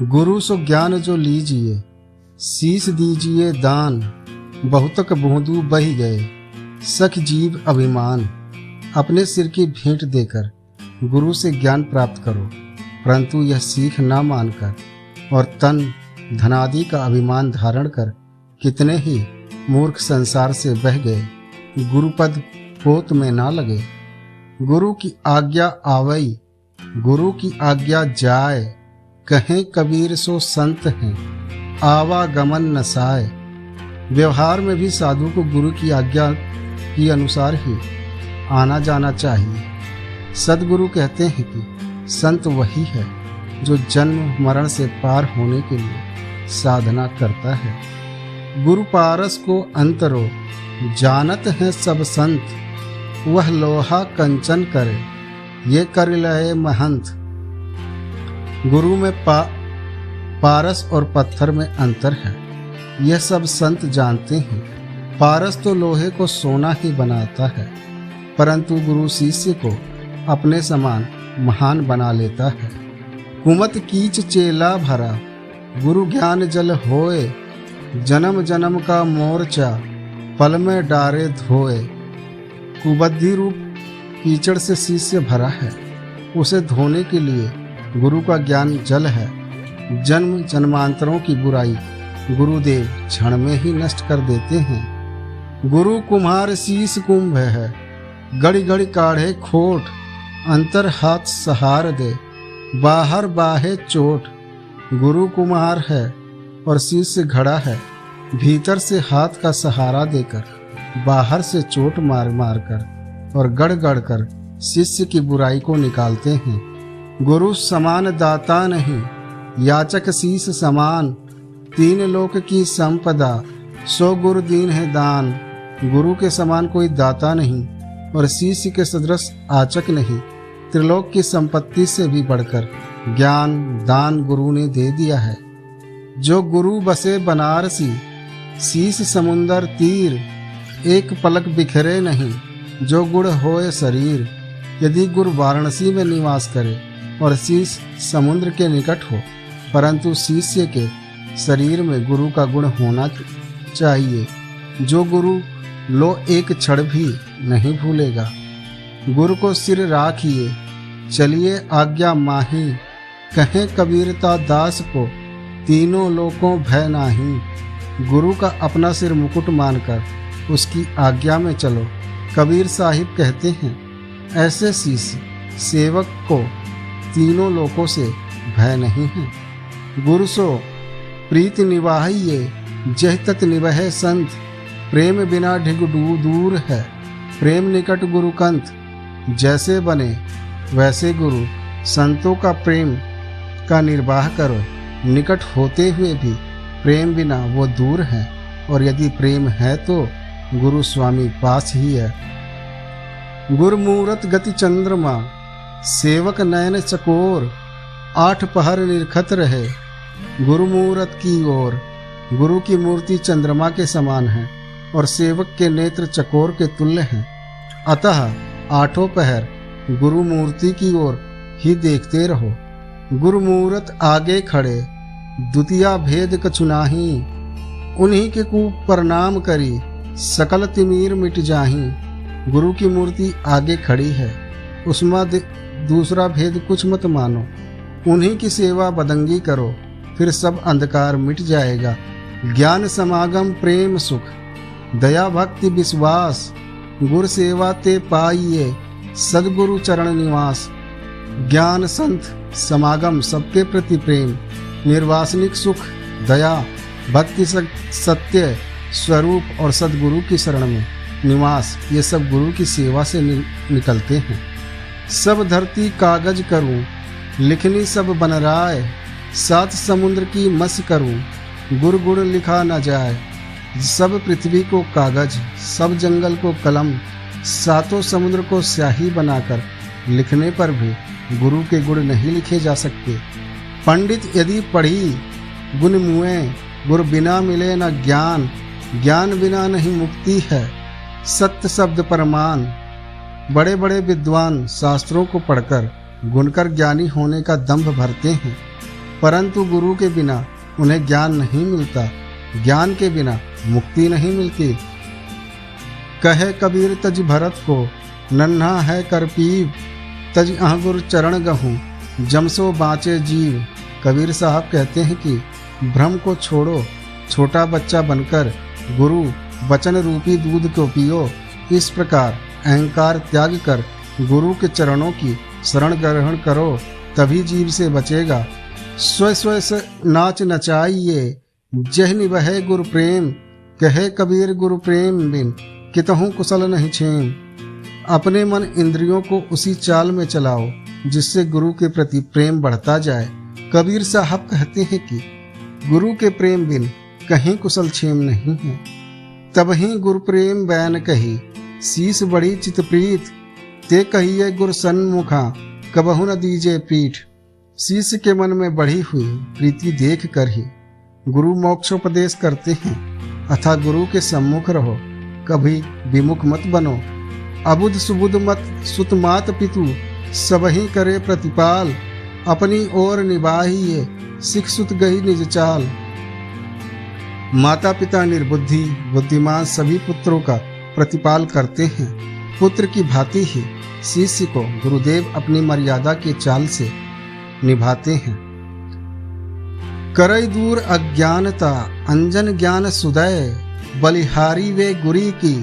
गुरु सो ज्ञान जो लीजिए, शीस दीजिए दान। बहुतक बूंदू बही गए, सख जीव अभिमान। अपने सिर की भेंट देकर गुरु से ज्ञान प्राप्त करो, परंतु यह सीख ना मानकर और तन धनादि का अभिमान धारण कर कितने ही मूर्ख संसार से बह गए। गुरुपद पोत में ना लगे। गुरु की आज्ञा आवई, गुरु की आज्ञा जाए। कहें कबीर सो संत हैं, आवागमन नसाए। व्यवहार में भी साधु को गुरु की आज्ञा के अनुसार ही आना जाना चाहिए। सद्गुरु कहते हैं कि संत वही है जो जन्म मरण से पार होने के लिए साधना करता है। गुरु पारस को अंतरो, जानत हैं सब संत। वह लोहा कंचन करे, ये कर लहे महंत। गुरु में पारस और पत्थर में अंतर है, यह सब संत जानते हैं। पारस तो लोहे को सोना ही बनाता है, परंतु गुरु शिष्य को अपने समान महान बना लेता है। कुमत कीच चेला भरा, गुरु ज्ञान जल होए। जन्म जन्म का मोर्चा, पल में डारे धोए। कुबद्धि रूप कीचड़ से शिष्य भरा है, उसे धोने के लिए गुरु का ज्ञान जल है। जन्म जन्मांतरों की बुराई गुरुदेव क्षण में ही नष्ट कर देते हैं। गुरु कुम्हार शीश कुंभ है, गड़ी गड़ी काढ़े खोट। अंतर हाथ सहार दे, बाहर बाहे चोट। गुरु कुम्हार है और शिष्य घड़ा है, भीतर से हाथ का सहारा देकर, बाहर से चोट मार मार कर और गड़ गड़ कर शिष्य की बुराई को निकालते हैं। गुरु समान दाता नहीं, याचक शीस समान। तीन लोक की संपदा, सो गुरु दीन है दान। गुरु के समान कोई दाता नहीं और शिष्य के सदृश आचक नहीं। त्रिलोक की संपत्ति से भी बढ़कर ज्ञान दान गुरु ने दे दिया है। जो गुरु बसे बनारसी, शीस समुंदर तीर। एक पलक बिखरे नहीं, जो गुण होए शरीर। यदि गुरु वाराणसी में निवास करे और शीस समुद्र के निकट हो, परंतु शिष्य के शरीर में गुरु का गुण होना चाहिए। जो गुरु लो एक क्षण भी नहीं भूलेगा। गुरु को सिर राखिए, चलिए आज्ञा माही। कहें कबीरता दास को, तीनों लोकों भय नाही। गुरु का अपना सिर मुकुट मानकर उसकी आज्ञा में चलो। कबीर साहिब कहते हैं, ऐसे शिष्य सेवक को तीनों लोकों से भय नहीं है। गुरु सो प्रीत निवाहिए, जह तत निवहे संत। प्रेम बिना ढिग दूर है, प्रेम निकट गुरु कंत। जैसे बने वैसे गुरु, संतों का प्रेम का निर्वाह करो। निकट होते हुए भी प्रेम बिना वो दूर है, और यदि प्रेम है तो गुरु स्वामी पास ही है। गुरमूरत गति चंद्रमा, सेवक नयन चकोर। आठ पहर निरखत रहे, गुरुमूरत की ओर। गुरु की मूर्ति चंद्रमा के समान है और सेवक के नेत्र चकोर के तुल्य हैं। अतः आठों पहर गुरु मूर्ति की ओर ही देखते रहो। गुरुमूरत आगे खड़े, द्वितीया भेद कछु नाही। उन्हीं के कूप प्रणाम करी, सकल तिमीर मिट जाही। गुरु की मूर्ति आगे खड़ी है, उसमें दूसरा भेद कुछ मत मानो। उन्हीं की सेवा बदंगी करो, फिर सब अंधकार मिट जाएगा। ज्ञान समागम प्रेम सुख, दया भक्ति विश्वास। गुर सेवा ते पाइए, सद्गुरु चरण निवास। ज्ञान संत समागम सबके प्रति प्रेम, निर्वासनिक सुख दया भक्ति सत्य स्वरूप और सद्गुरु की शरण में निवास, ये सब गुरु की सेवा से निकलते हैं। सब धरती कागज करूं, लिखनी सब बनराय। सात समुद्र की मस करूं, गुर गुण लिखा न जाए। सब पृथ्वी को कागज, सब जंगल को कलम, सातों समुद्र को स्याही बनाकर लिखने पर भी गुरु के गुण नहीं लिखे जा सकते। पंडित यदि पढ़ी गुण मुए, गुर बिना मिले न ज्ञान। ज्ञान बिना नहीं मुक्ति है, सत्य शब्द परमान। बड़े बड़े विद्वान शास्त्रों को पढ़कर गुणकर ज्ञानी होने का दंभ भरते हैं, परंतु गुरु के बिना उन्हें ज्ञान नहीं मिलता, ज्ञान के बिना मुक्ति नहीं मिलती। कहे कबीर तज भरत को, नन्हा है कर पीव, तज अह गुरु चरण गहूँ, जमसो बाँचे जीव। कबीर साहब कहते हैं कि भ्रम को छोड़ो, छोटा बच्चा बनकर गुरु वचन रूपी दूध को पियो। इस प्रकार अहंकार त्याग कर गुरु के चरणों की शरण ग्रहण करो, तभी जीव से बचेगा। स्व स्व से नाच नचाइए, जह निबहे गुरु प्रेम, कहे कबीर गुरु प्रेम बिन, कितहूँ कुशल नहीं छेम। अपने मन इंद्रियों को उसी चाल में चलाओ जिससे गुरु के प्रति प्रेम बढ़ता जाए। कबीर साहब कहते हैं कि गुरु के प्रेम बिन कहीं कुशल क्षेम नहीं है। तब ही गुरु प्रेम बैन कही, शीस बड़ी चितप्रीत, ते कहिए गुरु सन्मुखा, कबहु न दीजे पीठ। शिष्य के मन में बढ़ी हुई प्रीति देख कर ही गुरु मोक्षोपदेश करते हैं। अथा गुरु के सम्मुख रहो, कभी विमुख मत बनो। अबुध सुबुध मत सुत मात पितु, सबही करे प्रतिपाल, अपनी ओर निभाइए सिख सुत गई निज चाल। माता पिता निर्बुद्धि बुद्धिमान सभी पुत्रों का प्रतिपाल करते हैं। पुत्र की भांति ही शिष्य को गुरुदेव अपनी मर्यादा के चाल से निभाते हैं। करई दूर अज्ञानता अंजन ज्ञान सुदय, बलिहारी वे गुरी की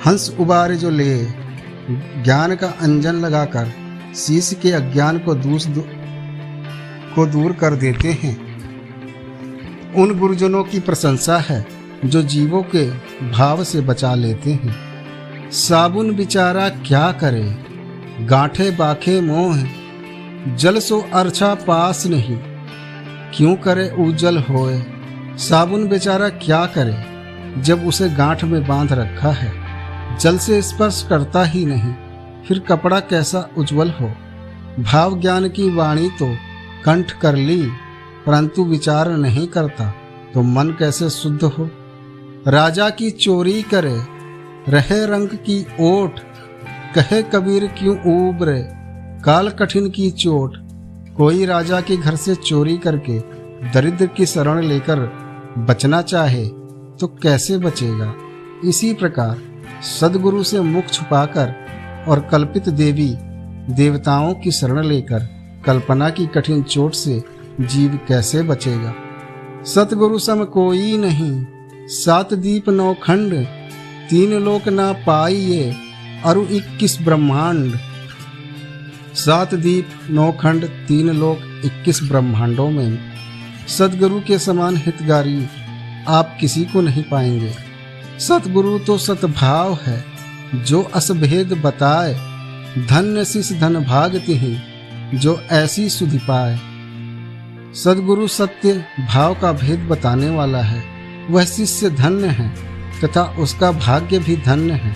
हंस उबारे जो ले। ज्ञान का अंजन लगाकर शिष्य के अज्ञान को दूर कर देते हैं। उन गुरुजनों की प्रशंसा है जो जीवों के भाव से बचा लेते हैं। साबुन बिचारा क्या करे, गांठे बाखे मोह, जल सो अर्छा पास नहीं, क्यों करे उजल होए। साबुन बेचारा क्या करे जब उसे गांठ में बांध रखा है, जल से स्पर्श करता ही नहीं, फिर कपड़ा कैसा उज्जवल हो। भाव ज्ञान की वाणी तो कंठ कर ली, परंतु विचार नहीं करता तो मन कैसे शुद्ध हो। राजा की चोरी करे, रहे रंग की ओट, कहे कबीर क्यों ऊबरे, काल कठिन की चोट। कोई राजा के घर से चोरी करके दरिद्र की शरण लेकर बचना चाहे तो कैसे बचेगा। इसी प्रकार सद्गुरु से मुख छुपाकर और कल्पित देवी देवताओं की शरण लेकर कल्पना की कठिन चोट से जीव कैसे बचेगा। सतगुरु सम कोई नहीं, 7 दीप 9 खंड, 3 लोक ना पाइए, अरु 21 ब्रह्मांड। 7 दीप 9 खंड 3 लोक 21 ब्रह्मांडों में सतगुरु के समान हितगारी आप किसी को नहीं पाएंगे। सतगुरु तो सतभाव है जो असभेद बताए, धन्य शिष धन भागति ही जो ऐसी सुधि पाए। सद्गुरु सत्य भाव का भेद बताने वाला है, वह शिष्य धन्य है तथा उसका भाग्य भी धन्य है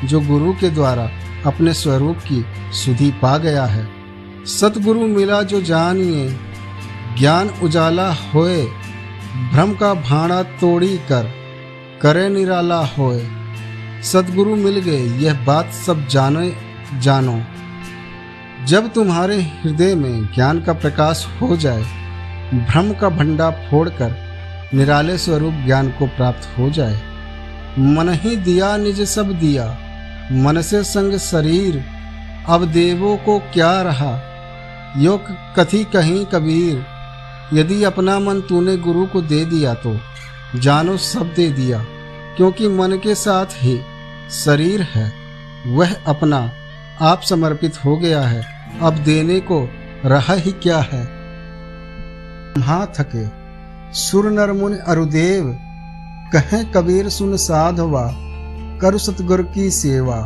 जो गुरु के द्वारा अपने स्वरूप की सुधि पा गया है। सतगुरु मिला जो जानिए, ज्ञान उजाला होए, भ्रम का भाड़ा तोड़ी कर, करे निराला होए। सतगुरु मिल गए यह बात सब जानो। जब तुम्हारे हृदय में ज्ञान का प्रकाश हो जाए, भ्रम का भंडा फोड़कर निराले स्वरूप ज्ञान को प्राप्त हो जाए। मन ही दिया निज सब दिया, मन से संग शरीर, अब देवों को क्या रहा, यो कथी कहीं कबीर। यदि अपना मन तूने गुरु को दे दिया तो जानो सब दे दिया, क्योंकि मन के साथ ही शरीर है, वह अपना आप समर्पित हो गया है। अब देने को रहा ही क्या है। महा थके सुर नर मुनि अरुदेव, कहें कबीर सुन साधवा, करु सतगुरु की सेवा।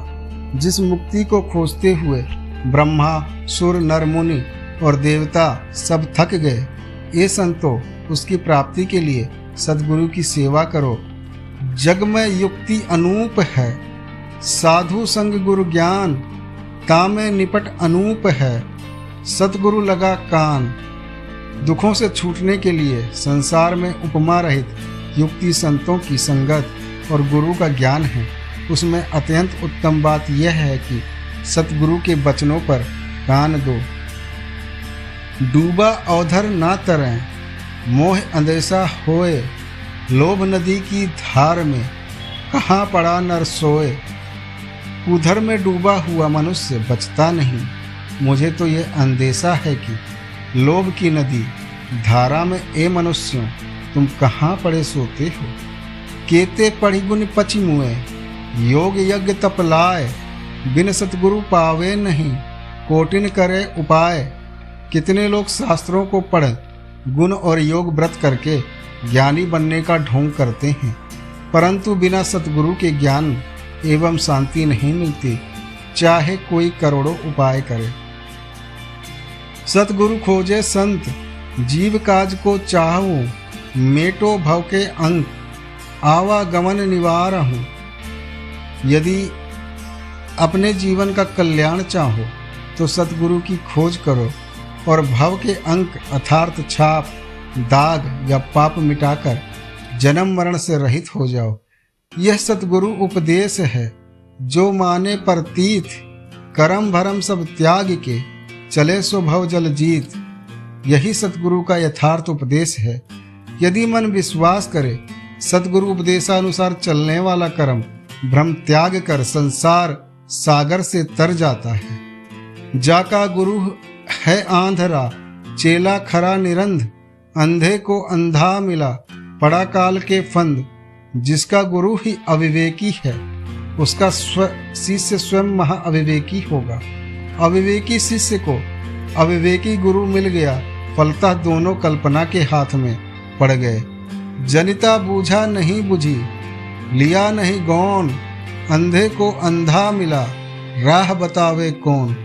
जिस मुक्ति को खोजते हुए ब्रह्मा सुर नर मुनि और देवता सब थक गए, ये संतो उसकी प्राप्ति के लिए सद्गुरु की सेवा करो। जग में युक्ति अनूप है, साधु संग गुरु ज्ञान, तामे निपट अनूप है, सतगुरु लगा कान। दुखों से छूटने के लिए संसार में उपमा रहित युक्ति संतों की संगत और गुरु का ज्ञान है। उसमें अत्यंत उत्तम बात यह है कि सतगुरु के वचनों पर कान दो। डूबा औधर ना तरें, मोह अंदेशा होए, लोभ नदी की धार में कहाँ पड़ा नर सोए। उधर में डूबा हुआ मनुष्य बचता नहीं, मुझे तो ये अंदेशा है कि लोभ की नदी धारा में ए मनुष्यों तुम कहाँ पड़े सोते हो। केते पढ़ी गुण पचि मुए, योग यज्ञ तप लाए, बिन सतगुरु पावे नहीं, कोटिन करे उपाय। कितने लोग शास्त्रों को पढ़ गुण और योग व्रत करके ज्ञानी बनने का ढोंग करते हैं, परंतु बिना सतगुरु के ज्ञान एवं शांति नहीं मिलती, चाहे कोई करोड़ों उपाय करे। सतगुरु खोजे संत, जीव काज को चाहूं, मेटो भव के अंक, आवागमन निवारहूं। यदि अपने जीवन का कल्याण चाहो तो सतगुरु की खोज करो और भव के अंक अर्थात छाप, दाग या पाप मिटाकर जन्म मरण से रहित हो जाओ। यह सतगुरु उपदेश है, जो माने परतीत, करम भरम सब त्याग के, चले सो भव जल जीत। यही सतगुरु का यथार्थ उपदेश है। यदि मन विश्वास करे, सतगुरु उपदेशानुसार चलने वाला कर्म भ्रम त्याग कर संसार सागर से तर जाता है। जाका गुरु है आंधरा, चेला खरा निरंध, अंधे को अंधा मिला, पड़ा काल के फंद। जिसका गुरु ही अविवेकी है, उसका शिष्य स्वयं महा अविवेकी होगा। अविवेकी शिष्य को अविवेकी गुरु मिल गया, फलतः दोनों कल्पना के हाथ में पड़ गए। जनिता बूझा नहीं बुझी, लिया नहीं गौन, अंधे को अंधा मिला, राह बतावे कौन।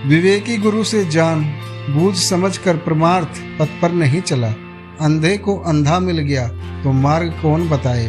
विवेकी गुरु से जान बूझ समझ कर परमार्थ पथ पर नहीं चला, अंधे को अंधा मिल गया तो मार्ग कौन बताए।